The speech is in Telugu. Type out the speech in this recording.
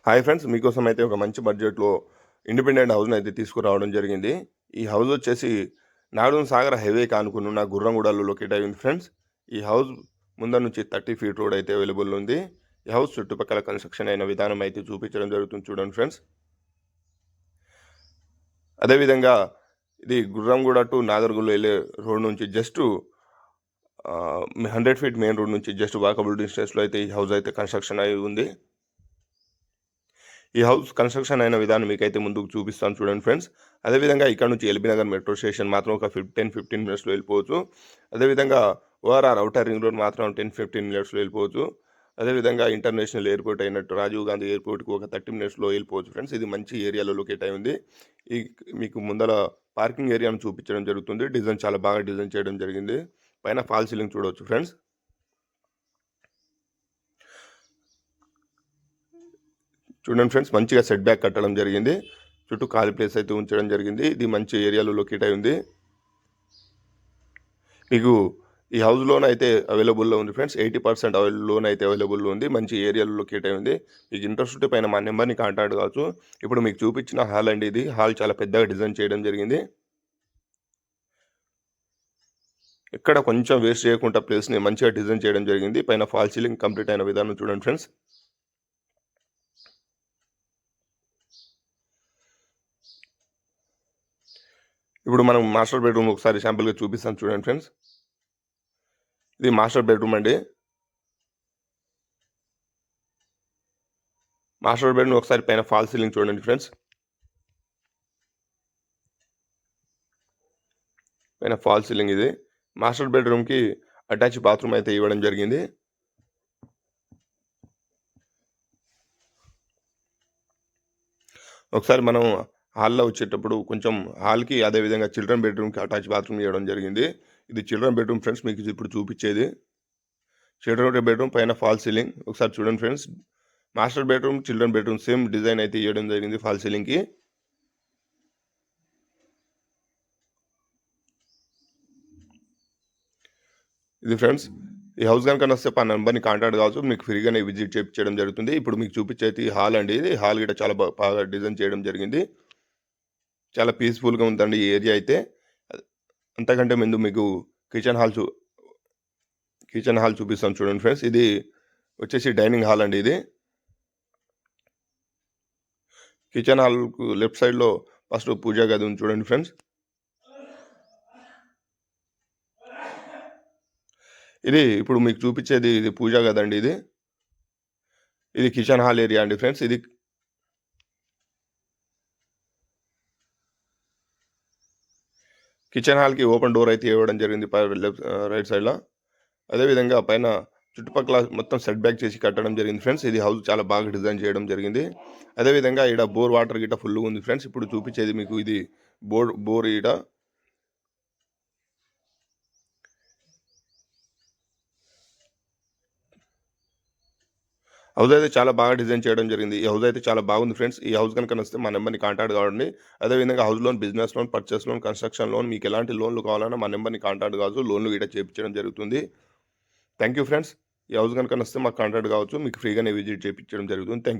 Hi friends! మీకోసం అయితే ఒక మంచి బడ్జెట్‌లో ఇండిపెండెంట్ హౌస్‌నైతే తీసుకురావడం జరిగింది. ఈ హౌస్ వచ్చేసి నాగార్జున సాగర్ హైవేకి ఆనుకునున్న గుర్రంగూడలో లొకేట్ అయి ఉంది ఫ్రెండ్స్. ఈ హౌస్ ముందర నుంచి 30 ఫీట్ రోడ్ అయితే అవైలబుల్ ఉంది. ఈ హౌస్ చుట్టుపక్కల కన్‌స్ట్రక్షన్ అయిన విధానం అయితే చూపించడం జరుగుతుంది చూడండి ఫ్రెండ్స్. అదేవిధంగా ఇది గుర్రంగూడ టు నాగర్‌గుల్ ఎళ్ళే రోడ్ నుంచి జస్ట్ 100 ఫీట్ మెయిన్ రోడ్ నుంచి జస్ట్ వాకబుల్ డిస్టెన్స్‌లో అయితే ఈ హౌస్ అయితే కన్‌స్ట్రక్షన్ అయి ఉంది. ఈ హౌస్ కన్‌స్ట్రక్షన్ అయిన విధానం మీకైతే ముందుకు చూపిస్తాను చూడండి ఫ్రెండ్స్. అదేవిధంగా ఇక్కడ నుంచి ఎల్బీ నగర్ మెట్రో స్టేషన్ మాత్రం ఒక 15 మినిట్స్‌లో వెళ్ళిపోవచ్చు. అదేవిధంగా ఓఆర్ఆర్ ఔటర్ రింగ్ రోడ్ మాత్రం 15 మినిట్స్‌లో వెళ్ళిపోవచ్చు. అదేవిధంగా ఇంటర్నేషనల్ ఎయిర్‌పోర్ట్ అయినట్టు రాజీవ్ గాంధీ ఎయిర్‌పోర్ట్‌కి ఒక 30 మినిట్స్‌లో వెళ్ళిపోవచ్చు ఫ్రెండ్స్. ఇది మంచి ఏరియాలో లొకేట్ అయి ఉంది. ఈ మీకు ముందల పార్కింగ్ ఏరియాను చూపించడం జరుగుతుంది. డిజైన్ చాలా బాగా డిజైన్ చేయడం జరిగింది. పైన ఫాల్ సీలింగ్ చూడవచ్చు ఫ్రెండ్స్. చూడండి ఫ్రెండ్స్, మంచిగా సెట్ బ్యాక్ కట్టడం జరిగింది. చుట్టూ ఖాళీ ప్లేస్ అయితే ఉంచడం జరిగింది. ఇది మంచి ఏరియాలో లొకేట్ అయి ఉంది. మీకు ఈ హౌస్ లోన్ అయితే అవైలబుల్‌లో ఉంది ఫ్రెండ్స్. 80% లోన్ అయితే అవైలబుల్‌లో ఉంది. మంచి ఏరియాలో లొకేట్ అయి ఉంది. మీకు ఇంట్రెస్ట్ ఉంటే పైన మా నెంబర్‌ని కాంటాక్ట్ కావచ్చు. ఇప్పుడు మీకు చూపించిన హాల్ అండి ఇది. హాల్ చాలా పెద్దగా డిజైన్ చేయడం జరిగింది. ఎక్కడ కొంచెం వేస్ట్ చేయకుండా ప్లేస్‌ని మంచిగా డిజైన్ చేయడం జరిగింది. పైన ఫాల్ సీలింగ్ కంప్లీట్ అయిన విధానం చూడండి ఫ్రెండ్స్. ఇప్పుడు మనం మాస్టర్ బెడ్‌రూమ్ ఒకసారి శాంపుల్‌గా చూపిస్తాను చూడండి ఫ్రెండ్స్. ఇది మాస్టర్ బెడ్‌రూమ్ అండి. మాస్టర్ బెడ్‌రూమ్ ఒకసారి పైన ఫాల్ సీలింగ్ చూడండి ఫ్రెండ్స్. పైన ఫాల్ సీలింగ్ ఇది. మాస్టర్ బెడ్‌రూమ్‌కి అటాచ్ బాత్రూమ్ అయితే ఇవ్వడం జరిగింది. ఒకసారి మనం హాల్‌లో వచ్చేటప్పుడు కొంచెం హాల్‌కి అదేవిధంగా చిల్డ్రన్ బెడ్‌రూమ్‌కి అటాచ్ బాత్రూమ్ ఇవ్వడం జరిగింది. ఇది చిల్డ్రన్ బెడ్‌రూమ్ ఫ్రెండ్స్, మీకు ఇప్పుడు చూపించేది. చిల్డ్రన్ బెడ్‌రూమ్ పైన ఫాల్ సీలింగ్ ఒకసారి చూడండి friends. Master bedroom, children bedroom same design అయితే ఇవ్వడం జరిగింది ఫాల్ సీలింగ్‌కి. ఇది ఫ్రెండ్స్. ఈ హౌస్ గనుక నచ్చితే మా నంబర్‌ని కాంటాక్ట్ కావచ్చు. మీకు ఫ్రీగానే విజిట్ చేపించడం జరుగుతుంది. ఇప్పుడు మీకు చూపించేది హాల్ అండి ఇది. హాల్ గిట్ట చాలా బాగా డిజైన్ చేయడం జరిగింది. చాలా పీస్‌ఫుల్‌గా ఉందండి ఈ ఏరియా అయితే. అంతకంటే ముందు మీకు కిచెన్ హాల్ చూపిస్తాను చూడండి ఫ్రెండ్స్. ఇది వచ్చేసి డైనింగ్ హాల్ అండి ఇది. కిచెన్ హాల్‌కు లెఫ్ట్ సైడ్‌లో ఫస్ట్ పూజా గది ఉంది చూడండి ఫ్రెండ్స్. ఇది ఇప్పుడు మీకు చూపించేది ఇది పూజా గది అండి ఇది. ఇది కిచెన్ హాల్ ఏరియా అండి ఫ్రెండ్స్. ఇది కిచెన్ హాల్‌కి ఓపెన్ డోర్ అయితే ఇవ్వడం జరిగింది రైట్ సైడ్‌లో. అదేవిధంగా పైన చుట్టుపక్కల మొత్తం సెట్ బ్యాక్ చేసి కట్టడం జరిగింది ఫ్రెండ్స్. ఇది హౌస్ చాలా బాగా డిజైన్ చేయడం జరిగింది. అదేవిధంగా ఈడ బోర్ వాటర్ గిట్ట ఫుల్‌గా ఉంది ఫ్రెండ్స్. ఇప్పుడు చూపించేది మీకు ఇది బోర్ ఈడ. హౌస్ అయితే చాలా బాగా డిజైన్ చేయడం జరిగింది. ఈ హౌస్ అయితే చాలా బాగుంది ఫ్రెండ్స్. ఈ హౌస్ గనుక నచ్చితే మా నెంబర్‌ని కాంటాక్ట్ కావండి. అదేవిధంగా house loan, business loan, purchase loan, construction loan మీకు ఎలాంటి లోన్‌లు కావాలన్నా మా నెంబర్‌ని కాంటాక్ట్ కావచ్చు. లోన్‌లు గిట్ట చేపించడం జరుగుతుంది. Thank you friends. ఈ హౌస్ గనుక నచ్చితే మాకు కాంటాక్ట్ కావచ్చు. మీకు ఫ్రీగానే విజిట్ చేపించడం జరుగుతుంది. Thank you.